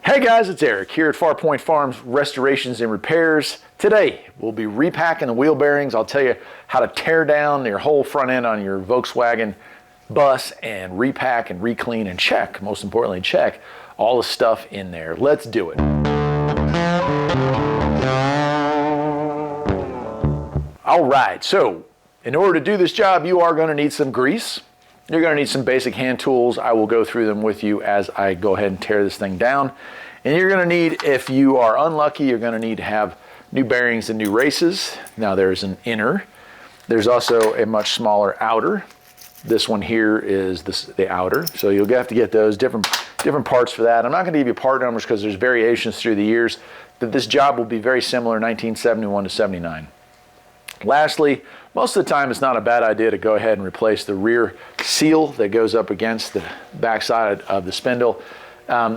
Hey guys, it's Eric here at Farpoint Farms Restorations and Repairs. Today, we'll be repacking the wheel bearings. I'll tell you how to tear down your whole front end on your Volkswagen bus and repack and re-clean and check, most importantly, check all the stuff in there. Let's do it. All right, so in order to do this job, you are going to need some grease. You're going to need some basic hand tools. I will go through them with you as I go ahead and tear this thing down. And you're going to need, if you are unlucky, you're going to need to have new bearings and new races. Now there's an inner. There's also a much smaller outer. This one here is the outer. So you'll have to get those different parts for that. I'm not going to give you part numbers because there's variations through the years, but this job will be very similar 1971 to 79. Lastly, most of the time it's not a bad idea to go ahead and replace the rear seal that goes up against the backside of the spindle.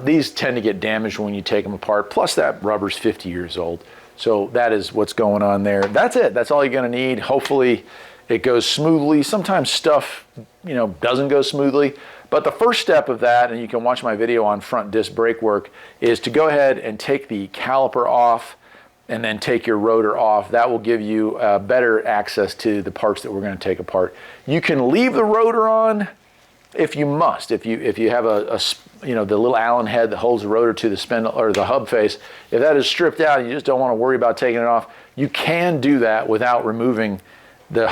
These tend to get damaged when you take them apart, plus that rubber's 50 years old. So that is what's going on there. That's it. That's all you're going to need. Hopefully it goes smoothly. Sometimes stuff, doesn't go smoothly. But the first step of that, and you can watch my video on front disc brake work, is to go ahead and take the caliper off and then take your rotor off. That will give you better access to the parts that we're going to take apart. You can leave the rotor on if you must. If you have the little Allen head that holds the rotor to the spindle or the hub face, if that is stripped out and you just don't want to worry about taking it off, you can do that without removing the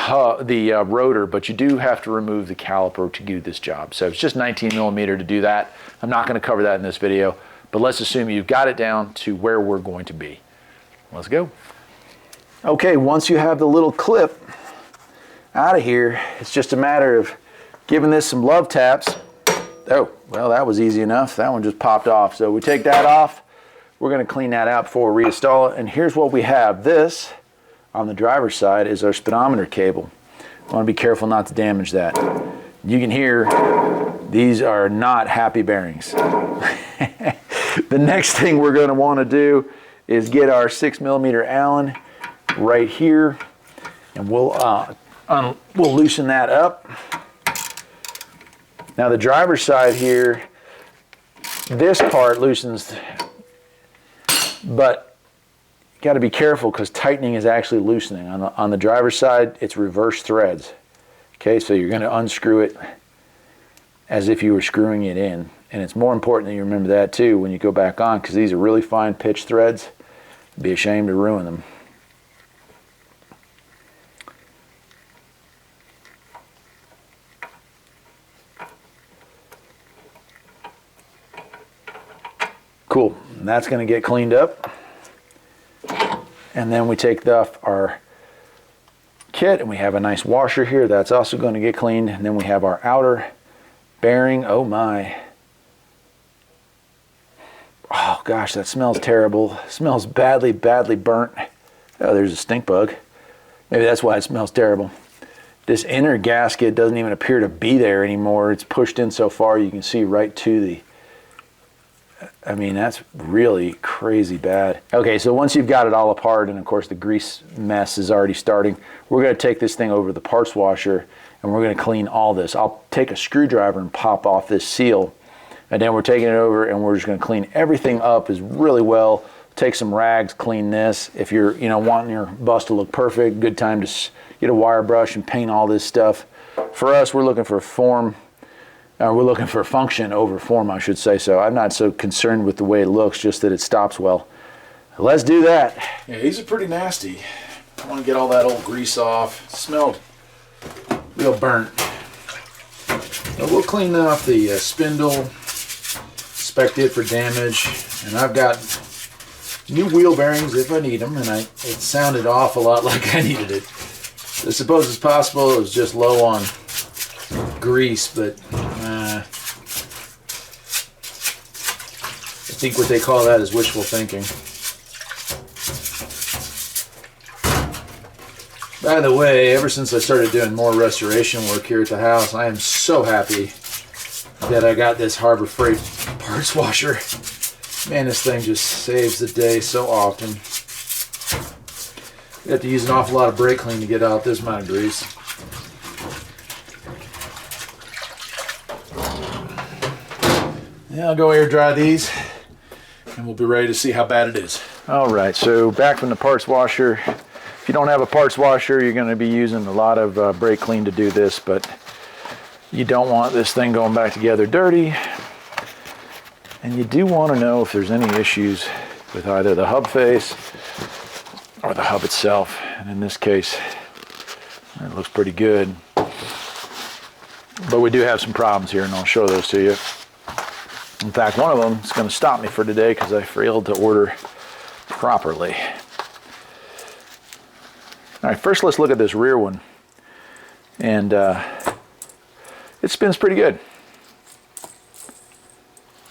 rotor, but you do have to remove the caliper to do this job. So it's just 19 millimeter to do that. I'm not going to cover that in this video, but let's assume you've got it down to where we're going to be. Let's go. Okay, once you have the little clip out of here, it's just a matter of giving this some love taps. Oh, well, that was easy enough. That one just popped off. So we take that off. We're going to clean that out before we reinstall it. And here's what we have. This, on the driver's side, is our speedometer cable. I want to be careful not to damage that. You can hear these are not happy bearings. The next thing we're going to want to do is get our 6 millimeter Allen right here, and we'll loosen that up. Now the driver's side here, this part loosens, but you got to be careful because tightening is actually loosening. On the driver's side, it's reverse threads. Okay, so you're going to unscrew it as if you were screwing it in. And it's more important that you remember that too when you go back on, because these are really fine pitch threads. It'd be a shame to ruin them. Cool, and that's going to get cleaned up. And then we take our kit and we have a nice washer here. That's also going to get cleaned. And then we have our outer bearing. Oh my. Oh gosh, that smells terrible. It smells badly, badly burnt. Oh, there's a stink bug. Maybe that's why it smells terrible. This inner gasket doesn't even appear to be there anymore. It's pushed in so far you can see right to the, that's really crazy bad. Okay, so once you've got it all apart, and of course the grease mess is already starting, we're going to take this thing over to the parts washer and we're going to clean all this. I'll take a screwdriver and pop off this seal. And then we're taking it over and we're just going to clean everything up as really well. Take some rags, clean this. If you're wanting your bus to look perfect, good time to get a wire brush and paint all this stuff. For us, we're looking for form. We're looking for function over form, I should say. So I'm not so concerned with the way it looks, just that it stops well. Let's do that. Yeah, these are pretty nasty. I want to get all that old grease off. It smelled real burnt. So we'll clean off the spindle. Inspect it for damage, and I've got new wheel bearings if I need them, and it sounded awful lot like I needed it. I suppose it's possible it was just low on grease, but I think what they call that is wishful thinking. By the way, ever since I started doing more restoration work here at the house, I am so happy that I got this Harbor Freight parts washer. Man, this thing just saves the day so often. You have to use an awful lot of brake clean to get out this amount of grease. Yeah, I'll go air dry these. and we'll be ready to see how bad it is. All right, so back from the parts washer. If you don't have a parts washer, you're going to be using a lot of brake clean to do this, but you don't want this thing going back together dirty. And you do want to know if there's any issues with either the hub face or the hub itself. And in this case, it looks pretty good. But we do have some problems here, and I'll show those to you. In fact, one of them is going to stop me for today because I failed to order properly. All right, first let's look at this rear one. And it spins pretty good.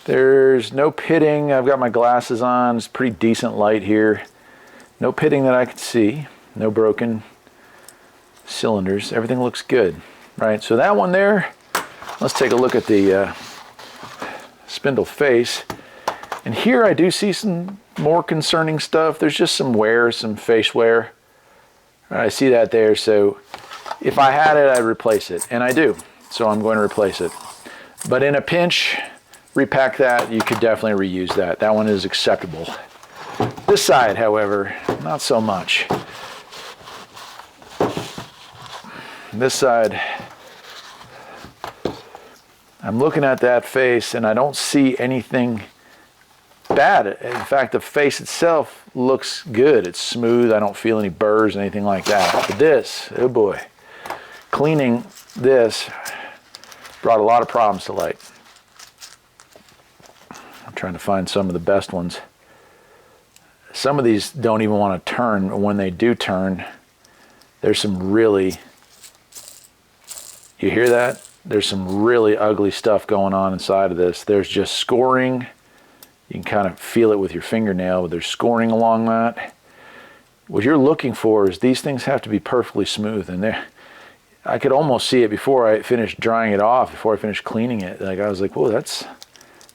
There's no pitting. I've got my glasses on. It's pretty decent light here. No pitting that I can see. No broken cylinders. Everything looks good. Right, so that one there, let's take a look at the spindle face. And here I do see some more concerning stuff. There's just some wear, some face wear. I see that there, so if I had it, I'd replace it. And I do, so I'm going to replace it. But in a pinch, repack that, you could definitely reuse that. That one is acceptable. This side, however, not so much. This side, I'm looking at that face and I don't see anything bad. In fact, the face itself looks good. It's smooth. I don't feel any burrs, anything like that. But this, oh boy, cleaning this brought a lot of problems to light. I'm trying to find some of the best ones. Some of these don't even want to turn. When they do turn, there's some really, you hear that? There's some really ugly stuff going on inside of this. There's just scoring. You can kind of feel it with your fingernail, but there's scoring along that. What you're looking for is these things have to be perfectly smooth. And I could almost see it before I finished drying it off, before I finished cleaning it. Like I was like, whoa, it's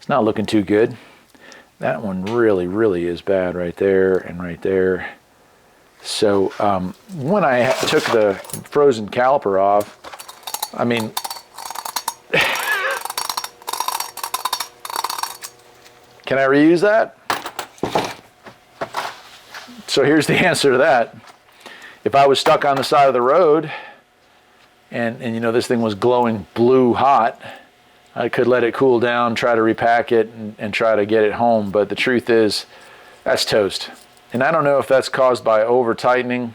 not looking too good. That one really, really is bad right there and right there. So when I took the frozen caliper off, I mean, can I reuse that? So here's the answer to that. If I was stuck on the side of the road and you know this thing was glowing blue hot, I could let it cool down, try to repack it and try to get it home. But the truth is, that's toast. And I don't know if that's caused by over tightening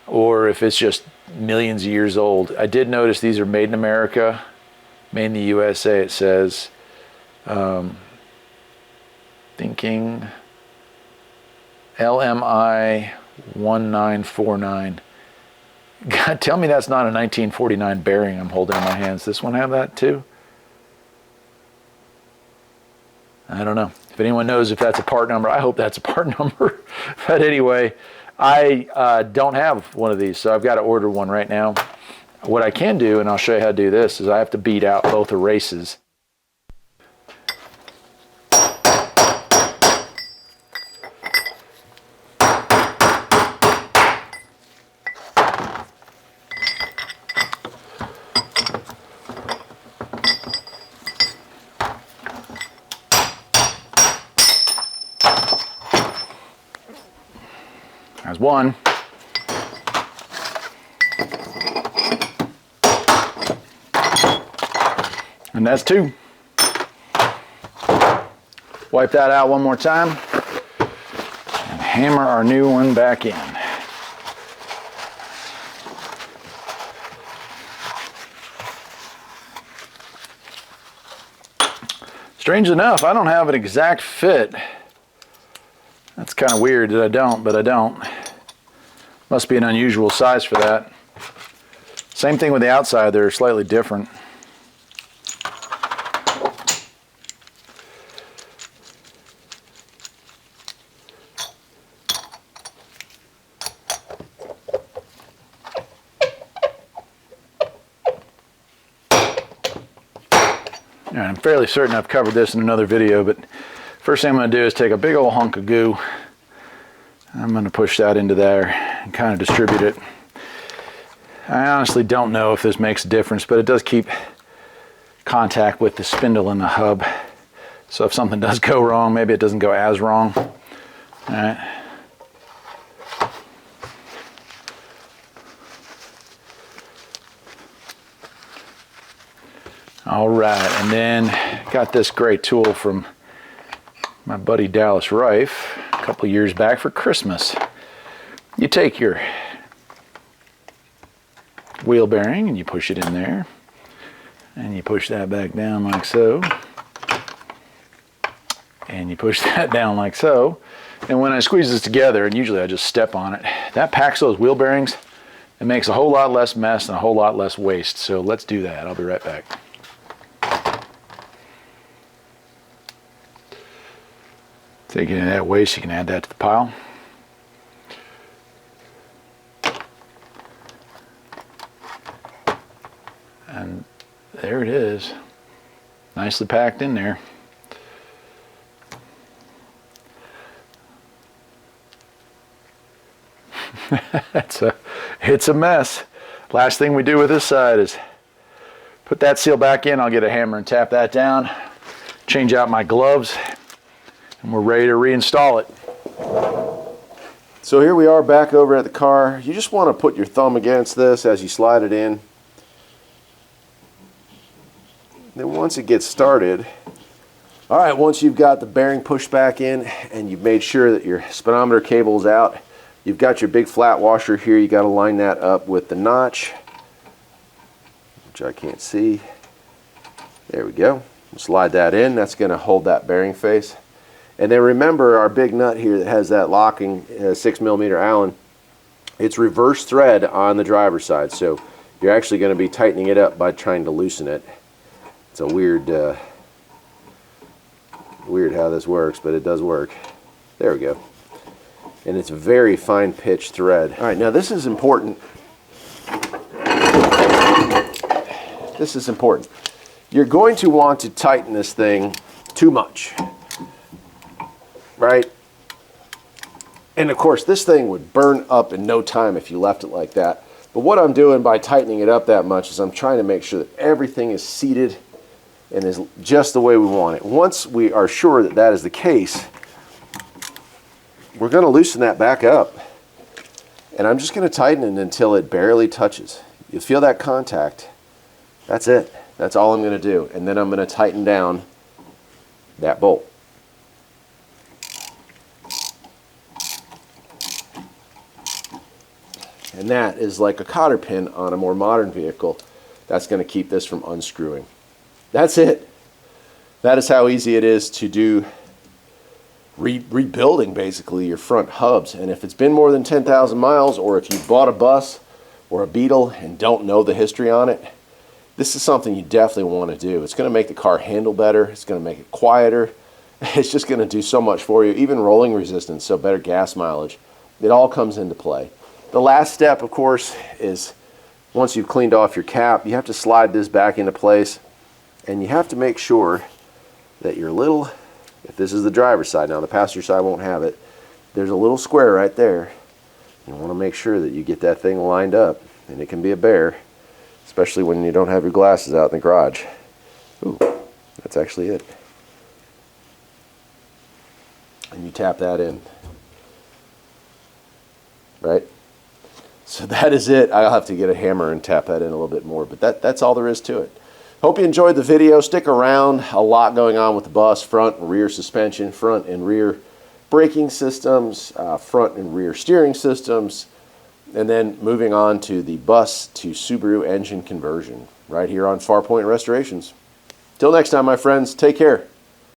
or if it's just millions of years old. I did notice these are made in America, made in the USA, it says. Thinking LMI 1949. God, tell me that's not a 1949 bearing I'm holding in my hands. This one have that too? I don't know. If anyone knows if that's a part number, I hope that's a part number. But anyway, I don't have one of these, so I've got to order one right now. What I can do, and I'll show you how to do this, is I have to beat out both erases. There's one. And that's two. Wipe that out one more time and hammer our new one back in. Strange enough, I don't have an exact fit. That's kind of weird that I don't, but I don't. Must be an unusual size for that. Same thing with the outside, they're slightly different. All right, I'm fairly certain I've covered this in another video, but first thing I'm going to do is take a big old hunk of goo. I'm going to push that into there and kind of distribute it. I honestly don't know if this makes a difference, but it does keep contact with the spindle and the hub. So if something does go wrong, maybe it doesn't go as wrong. All right. All right, and then got this great tool from my buddy Dallas Rife a couple years back for Christmas. You take your wheel bearing and you push it in there, and you push that back down like so, and you push that down like so, and when I squeeze this together, and usually I just step on it, that packs those wheel bearings. It makes a whole lot less mess and a whole lot less waste. So let's do that. I'll be right back. Take any of that waste, you can add that to the pile. And there it is, nicely packed in there. It's a mess. Last thing we do with this side is put that seal back in. I'll get a hammer and tap that down, change out my gloves, and we're ready to reinstall it. So here we are back over at the car. You just want to put your thumb against this as you slide it in. Then once it gets started, all right, once you've got the bearing pushed back in and you've made sure that your speedometer cable is out, you've got your big flat washer here. You got to line that up with the notch, which I can't see. There we go. Slide that in. That's going to hold that bearing face. And then remember our big nut here that has that locking 6mm Allen. It's reverse thread on the driver's side, so you're actually going to be tightening it up by trying to loosen it. It's a weird how this works, but it does work. There we go. And it's very fine pitch thread. All right, now this is important. This is important. You're going to want to tighten this thing too much, right? And of course, this thing would burn up in no time if you left it like that. But what I'm doing by tightening it up that much is I'm trying to make sure that everything is seated and is just the way we want it. Once we are sure that that is the case, we're going to loosen that back up. And I'm just going to tighten it until it barely touches. You feel that contact. That's it. That's all I'm going to do. And then I'm going to tighten down that bolt. And that is like a cotter pin on a more modern vehicle. That's going to keep this from unscrewing. That's it. That is how easy it is to do rebuilding basically your front hubs. And if it's been more than 10,000 miles, or if you bought a bus or a Beetle and don't know the history on it, this is something you definitely want to do. It's going to make the car handle better. It's going to make it quieter. It's just going to do so much for you. Even rolling resistance, so better gas mileage. It all comes into play. The last step, of course, is once you've cleaned off your cap, you have to slide this back into place. And you have to make sure that your little, if this is the driver's side, now the passenger side won't have it, there's a little square right there. You want to make sure that you get that thing lined up, and it can be a bear, especially when you don't have your glasses out in the garage. Ooh, that's actually it. And you tap that in, right? So that is it. I'll have to get a hammer and tap that in a little bit more, but that's all there is to it. Hope you enjoyed the video. Stick around. A lot going on with the bus. Front and rear suspension, front and rear braking systems, front and rear steering systems, and then moving on to the bus to Subaru engine conversion right here on Farpoint Restorations. Till next time, my friends, take care.